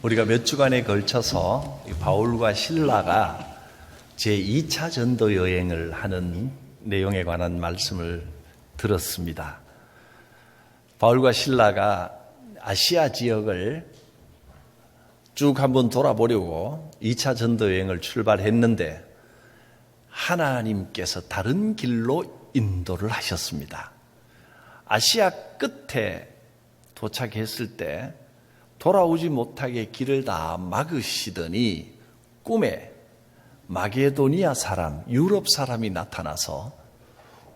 우리가 몇 주간에 걸쳐서 바울과 실라가 제2차 전도 여행을 하는 내용에 관한 말씀을 들었습니다. 바울과 실라가 아시아 지역을 쭉 한번 돌아보려고 2차 전도 여행을 출발했는데 하나님께서 다른 길로 인도를 하셨습니다. 아시아 끝에 도착했을 때 돌아오지 못하게 길을 다 막으시더니 꿈에 마게도니아 사람, 유럽 사람이 나타나서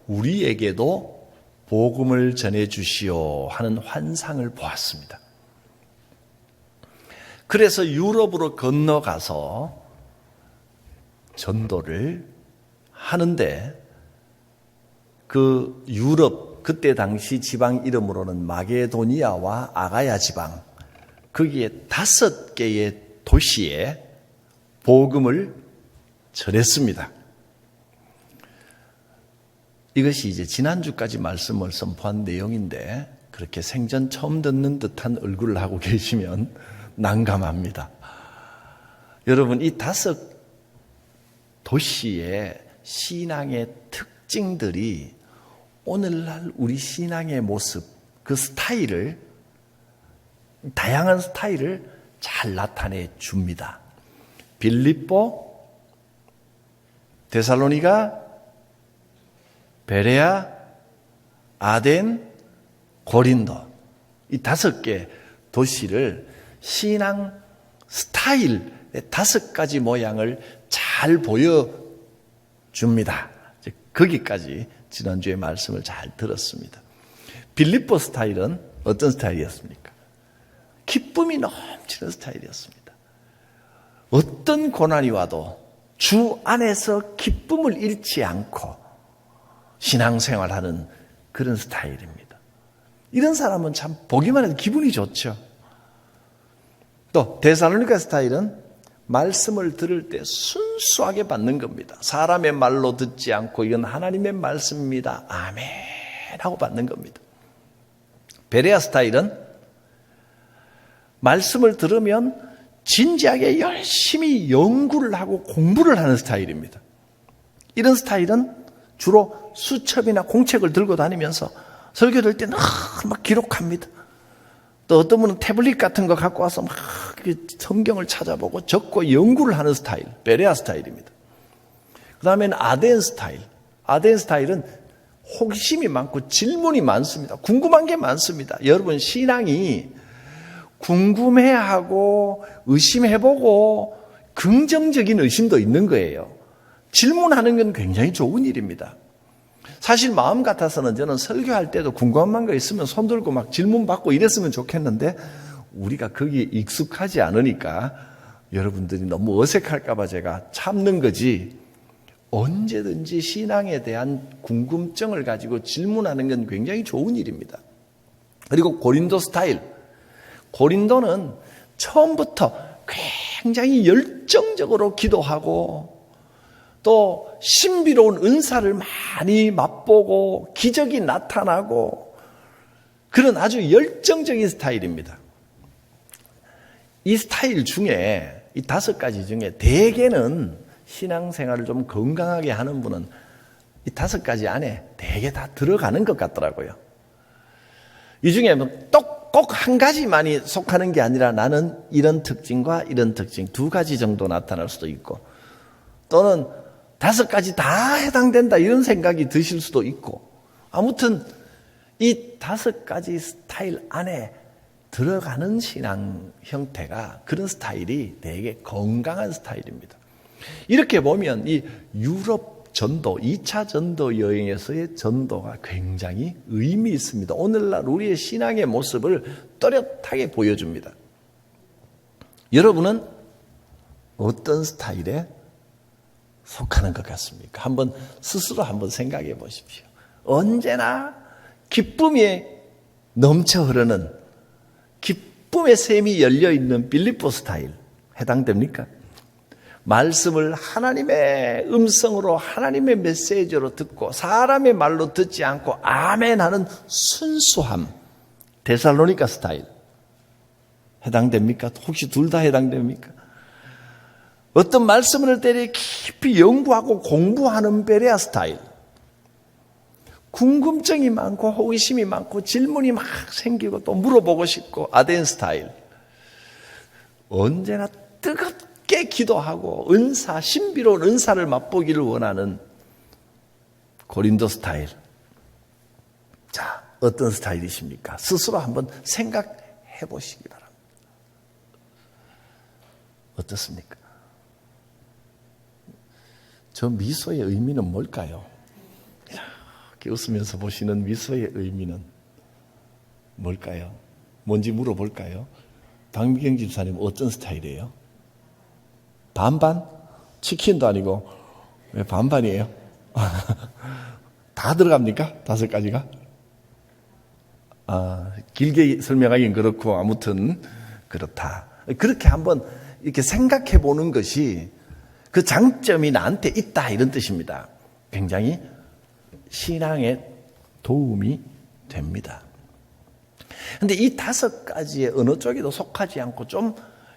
우리에게도 복음을 전해주시오 하는 환상을 보았습니다. 그래서 유럽으로 건너가서 전도를 하는데 그 유럽 그때 당시 지방 이름으로는 마게도니아와 아가야 지방 거기에 5개의 도시에 복음을 전했습니다. 이것이 이제 지난주까지 말씀을 선포한 내용인데 그렇게 생전 처음 듣는 듯한 얼굴을 하고 계시면 난감합니다. 여러분, 이 5 도시의 신앙의 특징들이 오늘날 우리 신앙의 모습, 그 스타일을, 다양한 스타일을 잘 나타내 줍니다. 빌립보, 데살로니가, 베레아, 아덴, 고린도 이 5개 도시를 신앙 스타일의 5가지 모양을 잘 보여줍니다. 거기까지 지난주에 말씀을 잘 들었습니다. 빌립보 스타일은 어떤 스타일이었습니까? 기쁨이 넘치는 스타일이었습니다. 어떤 고난이 와도 주 안에서 기쁨을 잃지 않고 신앙생활하는 그런 스타일입니다. 이런 사람은 참 보기만 해도 기분이 좋죠. 또 데살로니가 스타일은 말씀을 들을 때 순수하게 받는 겁니다. 사람의 말로 듣지 않고 이건 하나님의 말씀입니다. 아멘 하고 받는 겁니다. 베레아 스타일은 말씀을 들으면 진지하게 열심히 연구를 하고 공부를 하는 스타일입니다. 이런 스타일은 주로 수첩이나 공책을 들고 다니면서 설교를 할 때 막 기록합니다. 또 어떤 분은 태블릿 같은 거 갖고 와서 막 성경을 찾아보고 적고 연구를 하는 스타일, 베레아 스타일입니다. 그 다음에는 아덴 스타일. 아덴 스타일은 호기심이 많고 질문이 많습니다. 궁금한 게 많습니다. 여러분, 신앙이 궁금해하고 의심해보고 긍정적인 의심도 있는 거예요. 질문하는 건 굉장히 좋은 일입니다. 사실 마음 같아서는 저는 설교할 때도 궁금한 거 있으면 손 들고 막 질문 받고 이랬으면 좋겠는데 우리가 거기에 익숙하지 않으니까 여러분들이 너무 어색할까 봐 제가 참는 거지, 언제든지 신앙에 대한 궁금증을 가지고 질문하는 건 굉장히 좋은 일입니다. 그리고 고린도 스타일. 고린도는 처음부터 굉장히 열정적으로 기도하고 또 신비로운 은사를 많이 맛보고 기적이 나타나고 그런 아주 열정적인 스타일입니다. 이 스타일 중에 이 5가지 중에 대개는 신앙생활을 좀 건강하게 하는 분은 이 5가지 안에 대개 다 들어가는 것 같더라고요. 이 중에 꼭 한 가지만이 속하는 게 아니라 나는 이런 특징과 이런 특징 2가지 정도 나타날 수도 있고 또는 5가지 다 해당된다 이런 생각이 드실 수도 있고 아무튼 이 5가지 스타일 안에 들어가는 신앙 형태가 그런 스타일이 되게 건강한 스타일입니다. 이렇게 보면 이 유럽 전도, 2차 전도 여행에서의 전도가 굉장히 의미 있습니다. 오늘날 우리의 신앙의 모습을 또렷하게 보여줍니다. 여러분은 어떤 스타일에 속하는 것 같습니까? 한번 스스로 한번 생각해 보십시오. 언제나 기쁨이 넘쳐 흐르는 기쁨의 샘이 열려있는 빌립보 스타일 해당됩니까? 말씀을 하나님의 음성으로 하나님의 메시지로 듣고 사람의 말로 듣지 않고 아멘 하는 순수함, 데살로니가 스타일 해당됩니까? 혹시 둘 다 해당됩니까? 어떤 말씀을 때려 깊이 연구하고 공부하는 베레아 스타일, 궁금증이 많고 호기심이 많고 질문이 막 생기고 또 물어보고 싶고 아덴 스타일. 언제나 뜨겁게 기도하고 은사, 신비로운 은사를 맛보기를 원하는 고린도 스타일. 자, 어떤 스타일이십니까? 스스로 한번 생각해 보시기 바랍니다. 어떻습니까? 저 미소의 의미는 뭘까요? 이렇게 웃으면서 보시는 미소의 의미는 뭘까요? 뭔지 물어볼까요? 박미경 집사님 어떤 스타일이에요? 반반? 치킨도 아니고 왜 반반이에요? 다 들어갑니까? 5가지가? 길게 설명하긴 그렇고 아무튼 그렇다. 그렇게 한번 이렇게 생각해 보는 것이 그 장점이 나한테 있다 이런 뜻입니다. 굉장히 신앙에 도움이 됩니다. 그런데 이 5가지의 어느 쪽에도 속하지 않고 좀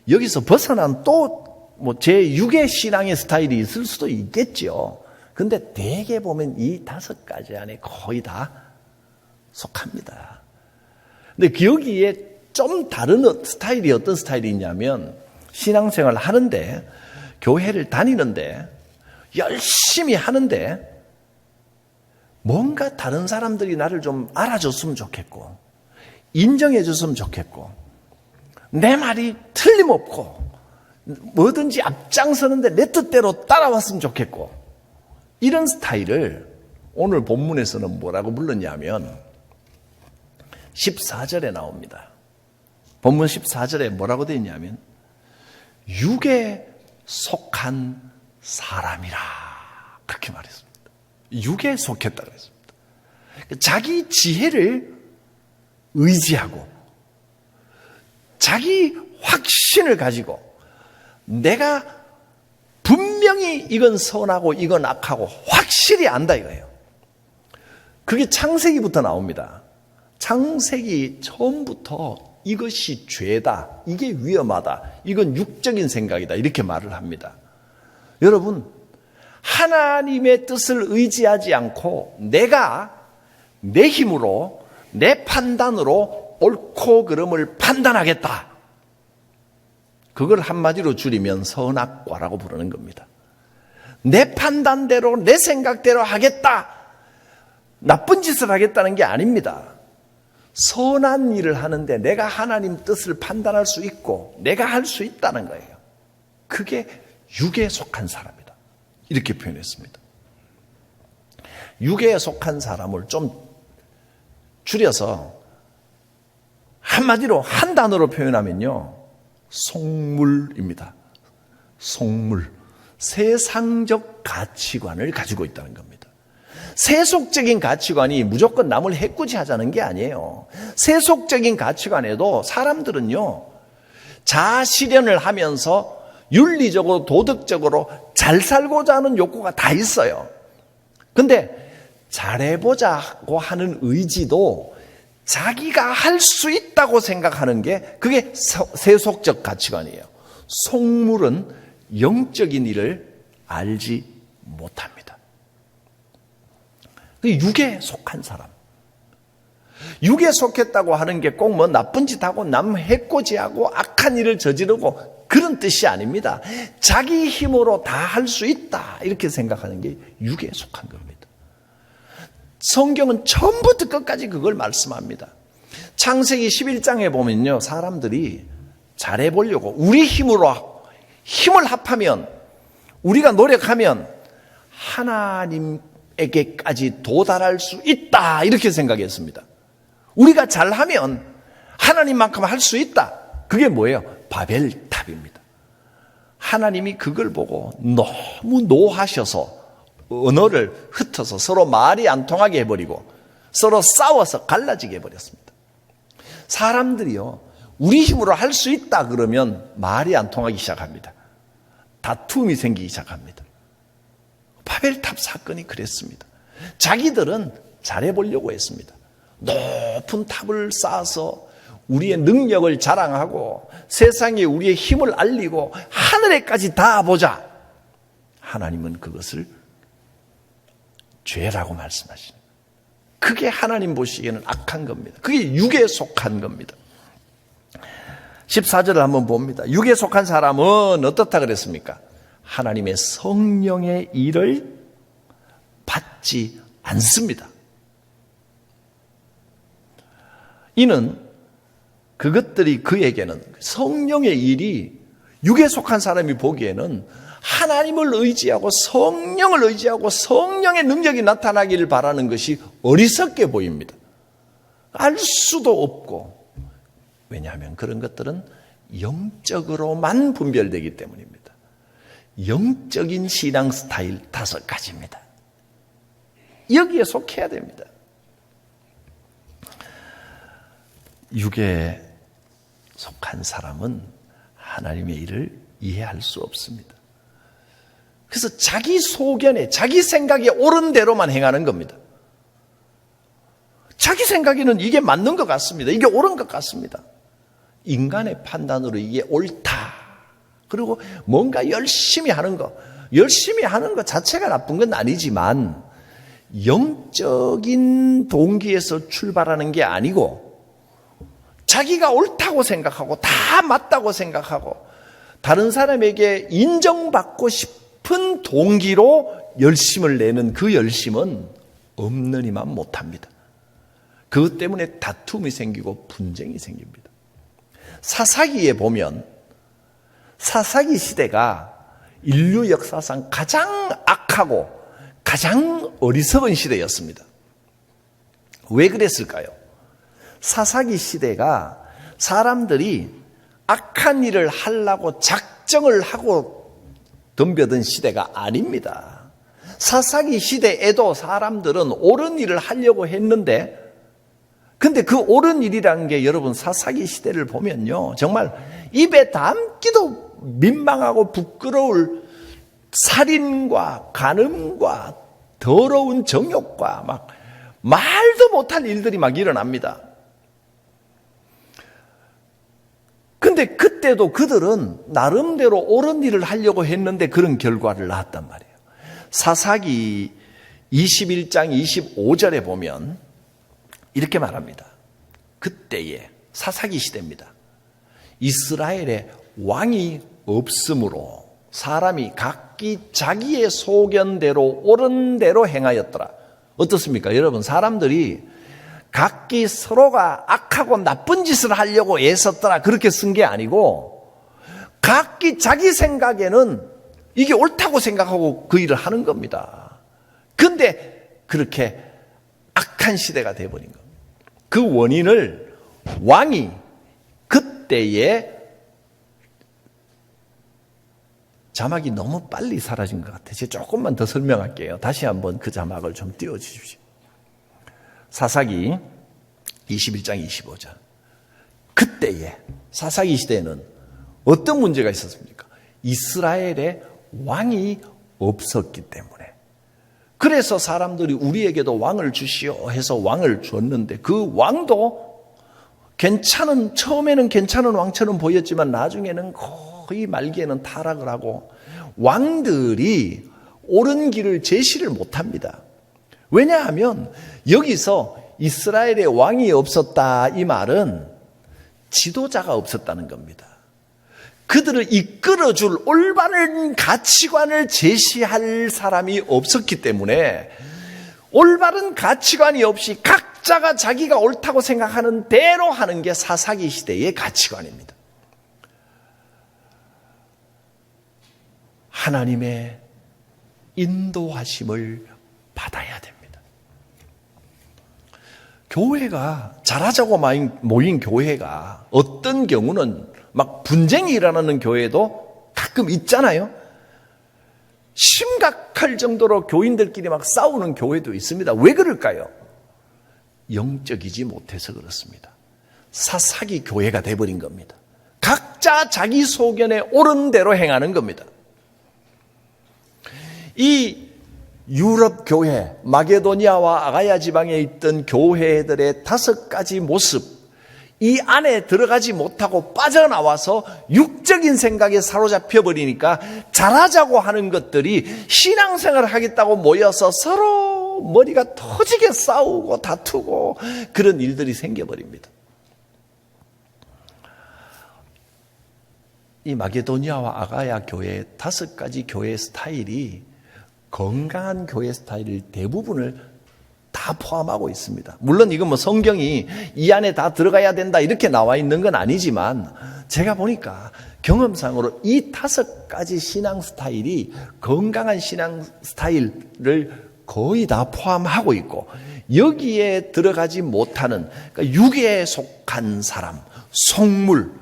여기서 벗어난 또 뭐 제6의 신앙의 스타일이 있을 수도 있겠죠. 근데 대개 보면 이 5가지 안에 거의 다 속합니다. 근데 여기에 좀 다른 스타일이 어떤 스타일이 있냐면 신앙생활을 하는데 교회를 다니는데 열심히 하는데 뭔가 다른 사람들이 나를 좀 알아줬으면 좋겠고 인정해줬으면 좋겠고 내 말이 틀림없고 뭐든지 앞장서는데 내 뜻대로 따라왔으면 좋겠고 이런 스타일을 오늘 본문에서는 뭐라고 불렀냐면 14절에 나옵니다. 본문 14절에 뭐라고 되어 있냐면 육에 속한 사람이라 그렇게 말했습니다. 육에 속했다고 했습니다. 자기 지혜를 의지하고 자기 확신을 가지고 내가 분명히 이건 선하고 이건 악하고 확실히 안다 이거예요. 그게 창세기부터 나옵니다. 창세기 처음부터 이것이 죄다, 이게 위험하다, 이건 육적인 생각이다 이렇게 말을 합니다. 여러분 하나님의 뜻을 의지하지 않고 내가 내 힘으로 내 판단으로 옳고 그름을 판단하겠다. 그걸 한마디로 줄이면 선악과라고 부르는 겁니다. 내 판단대로 내 생각대로 하겠다. 나쁜 짓을 하겠다는 게 아닙니다. 선한 일을 하는데 내가 하나님 뜻을 판단할 수 있고 내가 할 수 있다는 거예요. 그게 육에 속한 사람이다. 이렇게 표현했습니다. 육에 속한 사람을 좀 줄여서 한마디로 한 단어로 표현하면요. 속물입니다. 속물. 세상적 가치관을 가지고 있다는 겁니다. 세속적인 가치관이 무조건 남을 해코지하자는 게 아니에요. 세속적인 가치관에도 사람들은요. 자아실현을 하면서 윤리적으로 도덕적으로 잘 살고자 하는 욕구가 다 있어요. 근데 잘해보자고 하는 의지도 자기가 할 수 있다고 생각하는 게 그게 세속적 가치관이에요. 속물은 영적인 일을 알지 못합니다. 육에 속한 사람. 육에 속했다고 하는 게 꼭 뭐 나쁜 짓 하고 남 해코지하고 악한 일을 저지르고 그런 뜻이 아닙니다. 자기 힘으로 다 할 수 있다 이렇게 생각하는 게 육에 속한 겁니다. 성경은 처음부터 끝까지 그걸 말씀합니다. 창세기 11장에 보면요. 사람들이 잘해보려고 우리 힘으로 힘을 합하면 우리가 노력하면 하나님에게까지 도달할 수 있다 이렇게 생각했습니다. 우리가 잘하면 하나님만큼 할 수 있다. 그게 뭐예요? 바벨탑입니다. 하나님이 그걸 보고 너무 노하셔서 언어를 흩어서 서로 말이 안 통하게 해버리고 서로 싸워서 갈라지게 해버렸습니다. 사람들이요. 우리 힘으로 할 수 있다 그러면 말이 안 통하기 시작합니다. 다툼이 생기기 시작합니다. 바벨탑 사건이 그랬습니다. 자기들은 잘해보려고 했습니다. 높은 탑을 쌓아서 우리의 능력을 자랑하고 세상에 우리의 힘을 알리고 하늘에까지 닿아보자. 하나님은 그것을 죄라고 말씀하시는 그게 하나님 보시기에는 악한 겁니다. 그게 육에 속한 겁니다. 14절을 한번 봅니다. 육에 속한 사람은 어떻다 그랬습니까? 하나님의 성령의 일을 받지 않습니다. 이는 그것들이 그에게는 성령의 일이 육에 속한 사람이 보기에는 하나님을 의지하고 성령을 의지하고 성령의 능력이 나타나기를 바라는 것이 어리석게 보입니다. 알 수도 없고, 왜냐하면 그런 것들은 영적으로만 분별되기 때문입니다. 영적인 신앙 스타일 5가지입니다. 여기에 속해야 됩니다. 육에 속한 사람은 하나님의 일을 이해할 수 없습니다. 그래서 자기 소견에, 자기 생각에 옳은 대로만 행하는 겁니다. 자기 생각에는 이게 맞는 것 같습니다. 이게 옳은 것 같습니다. 인간의 판단으로 이게 옳다. 그리고 뭔가 열심히 하는 것 자체가 나쁜 건 아니지만 영적인 동기에서 출발하는 게 아니고 자기가 옳다고 생각하고 다 맞다고 생각하고 다른 사람에게 인정받고 싶은 동기로 열심을 내는 그 열심은 없는 이만 못합니다. 그것 때문에 다툼이 생기고 분쟁이 생깁니다. 사사기에 보면 사사기 시대가 인류 역사상 가장 악하고 가장 어리석은 시대였습니다. 왜 그랬을까요? 사사기 시대가 사람들이 악한 일을 하려고 작정을 하고 덤벼든 시대가 아닙니다. 사사기 시대에도 사람들은 옳은 일을 하려고 했는데, 근데 그 옳은 일이라는 게 여러분 사사기 시대를 보면요, 정말 입에 담기도 민망하고 부끄러울 살인과 간음과 더러운 정욕과 막 말도 못할 일들이 막 일어납니다. 근데 그때도 그들은 나름대로 옳은 일을 하려고 했는데 그런 결과를 낳았단 말이에요. 사사기 21장 25절에 보면 이렇게 말합니다. 그때에 사사기 시대입니다. 이스라엘에 왕이 없으므로 사람이 각기 자기의 소견대로 옳은 대로 행하였더라. 어떻습니까? 여러분, 사람들이 각기 서로가 악하고 나쁜 짓을 하려고 애썼더라 그렇게 쓴 게 아니고 각기 자기 생각에는 이게 옳다고 생각하고 그 일을 하는 겁니다. 그런데 그렇게 악한 시대가 돼버린 겁니다. 그 원인을 왕이 그때에 자막이 너무 빨리 사라진 것 같아요. 제가 조금만 더 설명할게요. 다시 한번 그 자막을 좀 띄워주십시오. 사사기 21장 25절. 그때에 사사기 시대에는 어떤 문제가 있었습니까? 이스라엘에 왕이 없었기 때문에. 그래서 사람들이 우리에게도 왕을 주시오 해서 왕을 줬는데 그 왕도 처음에는 괜찮은 왕처럼 보였지만 나중에는 거의 말기에는 타락을 하고 왕들이 옳은 길을 제시를 못합니다. 왜냐하면 여기서 이스라엘에 왕이 없었다 이 말은 지도자가 없었다는 겁니다. 그들을 이끌어줄 올바른 가치관을 제시할 사람이 없었기 때문에 올바른 가치관이 없이 각자가 자기가 옳다고 생각하는 대로 하는 게 사사기 시대의 가치관입니다. 하나님의 인도하심을 받아야 됩니다. 교회가 잘하자고 모인 교회가 어떤 경우는 막 분쟁이 일어나는 교회도 가끔 있잖아요. 심각할 정도로 교인들끼리 막 싸우는 교회도 있습니다. 왜 그럴까요? 영적이지 못해서 그렇습니다. 사사기 교회가 돼버린 겁니다. 각자 자기 소견에 옳은 대로 행하는 겁니다. 이 유럽 교회, 마게도니아와 아가야 지방에 있던 교회들의 5가지 모습, 이 안에 들어가지 못하고 빠져나와서 육적인 생각에 사로잡혀 버리니까 잘하자고 하는 것들이 신앙생활을 하겠다고 모여서 서로 머리가 터지게 싸우고 다투고 그런 일들이 생겨버립니다. 이 마게도니아와 아가야 교회 5가지 교회 스타일이 건강한 교회 스타일 대부분을 다 포함하고 있습니다. 물론 이건 성경이 이 안에 다 들어가야 된다 이렇게 나와 있는 건 아니지만 제가 보니까 경험상으로 이 5가지 신앙 스타일이 건강한 신앙 스타일을 거의 다 포함하고 있고 여기에 들어가지 못하는 그러니까 육에 속한 사람, 속물,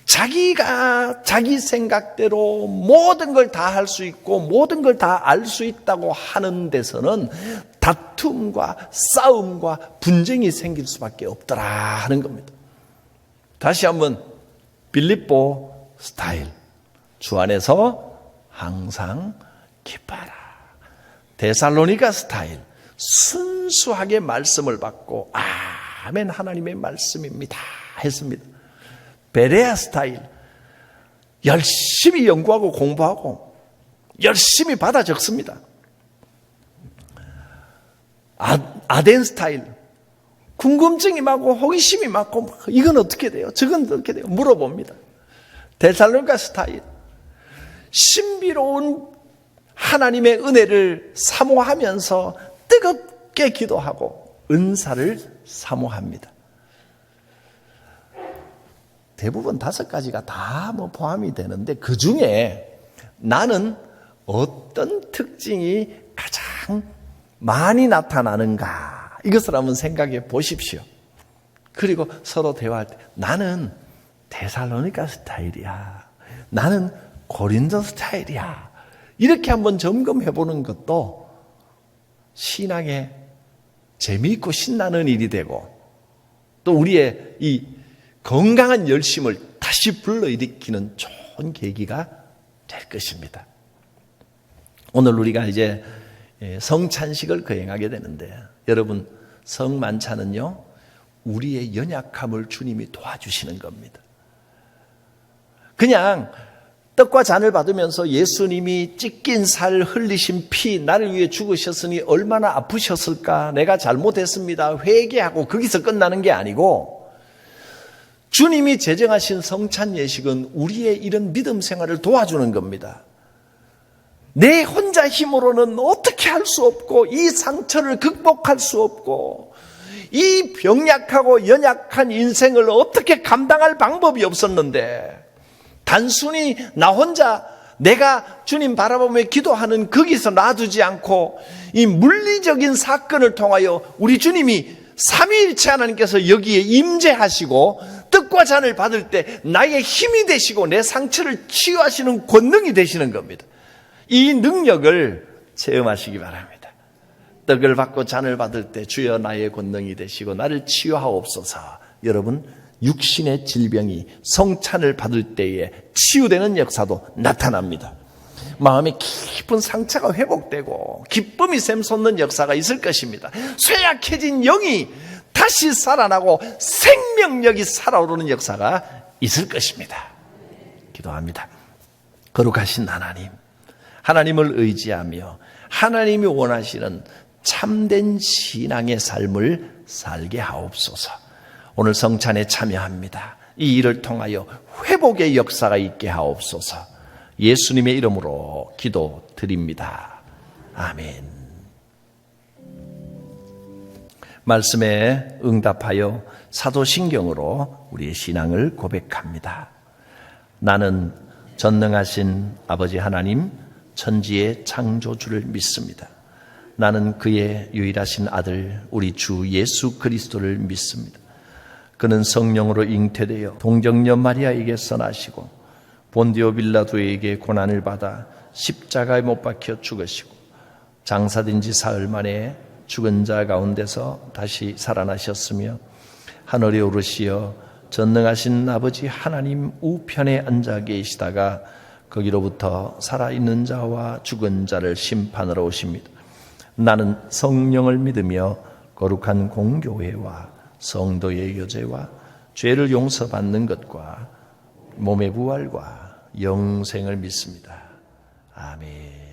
자기가 자기 생각대로 모든 걸 다 할 수 있고 모든 걸 다 알 수 있다고 하는 데서는 다툼과 싸움과 분쟁이 생길 수밖에 없더라 하는 겁니다. 다시 한번 빌립보 스타일, 주 안에서 항상 기뻐하라. 데살로니가 스타일, 순수하게 말씀을 받고 아멘 하나님의 말씀입니다 했습니다. 베레아 스타일, 열심히 연구하고 공부하고 열심히 받아 적습니다. 아덴 스타일, 궁금증이 많고 호기심이 많고 이건 어떻게 돼요? 저건 어떻게 돼요? 물어봅니다. 데살로니가 스타일, 신비로운 하나님의 은혜를 사모하면서 뜨겁게 기도하고 은사를 사모합니다. 대부분 5가지가 다 포함이 되는데 그 중에 나는 어떤 특징이 가장 많이 나타나는가 이것을 한번 생각해 보십시오. 그리고 서로 대화할 때 나는 데살로니가 스타일이야, 나는 고린도 스타일이야, 이렇게 한번 점검해 보는 것도 신앙에 재미있고 신나는 일이 되고 또 우리의 이 건강한 열심을 다시 불러일으키는 좋은 계기가 될 것입니다. 오늘 우리가 이제 성찬식을 거행하게 되는데 여러분, 성만찬은요 우리의 연약함을 주님이 도와주시는 겁니다. 그냥 떡과 잔을 받으면서 예수님이 찢긴 살 흘리신 피 나를 위해 죽으셨으니 얼마나 아프셨을까, 내가 잘못했습니다 회개하고 거기서 끝나는 게 아니고 주님이 제정하신 성찬 예식은 우리의 이런 믿음 생활을 도와주는 겁니다. 내 혼자 힘으로는 어떻게 할 수 없고 이 상처를 극복할 수 없고 이 병약하고 연약한 인생을 어떻게 감당할 방법이 없었는데 단순히 나 혼자 내가 주님 바라보며 기도하는 거기서 놔두지 않고 이 물리적인 사건을 통하여 우리 주님이 삼위일체 하나님께서 여기에 임재하시고 떡과 잔을 받을 때 나의 힘이 되시고 내 상처를 치유하시는 권능이 되시는 겁니다. 이 능력을 체험하시기 바랍니다. 떡을 받고 잔을 받을 때 주여 나의 권능이 되시고 나를 치유하옵소서. 여러분, 육신의 질병이 성찬을 받을 때에 치유되는 역사도 나타납니다. 마음의 깊은 상처가 회복되고 기쁨이 샘솟는 역사가 있을 것입니다. 쇠약해진 영이 다시 살아나고 생명력이 살아오르는 역사가 있을 것입니다. 기도합니다. 거룩하신 하나님, 하나님을 의지하며 하나님이 원하시는 참된 신앙의 삶을 살게 하옵소서. 오늘 성찬에 참여합니다. 이 일을 통하여 회복의 역사가 있게 하옵소서. 예수님의 이름으로 기도드립니다. 아멘. 말씀에 응답하여 사도신경으로 우리의 신앙을 고백합니다. 나는 전능하신 아버지 하나님, 천지의 창조주를 믿습니다. 나는 그의 유일하신 아들 우리 주 예수 그리스도를 믿습니다. 그는 성령으로 잉태되어 동정녀 마리아에게서 나시고 본디오 빌라도에게 고난을 받아 십자가에 못 박혀 죽으시고 장사된 지 사흘 만에 죽은 자 가운데서 다시 살아나셨으며 하늘에 오르시어 전능하신 아버지 하나님 우편에 앉아 계시다가 거기로부터 살아있는 자와 죽은 자를 심판하러 오십니다. 나는 성령을 믿으며 거룩한 공교회와 성도의 교제와 죄를 용서받는 것과 몸의 부활과 영생을 믿습니다. 아멘.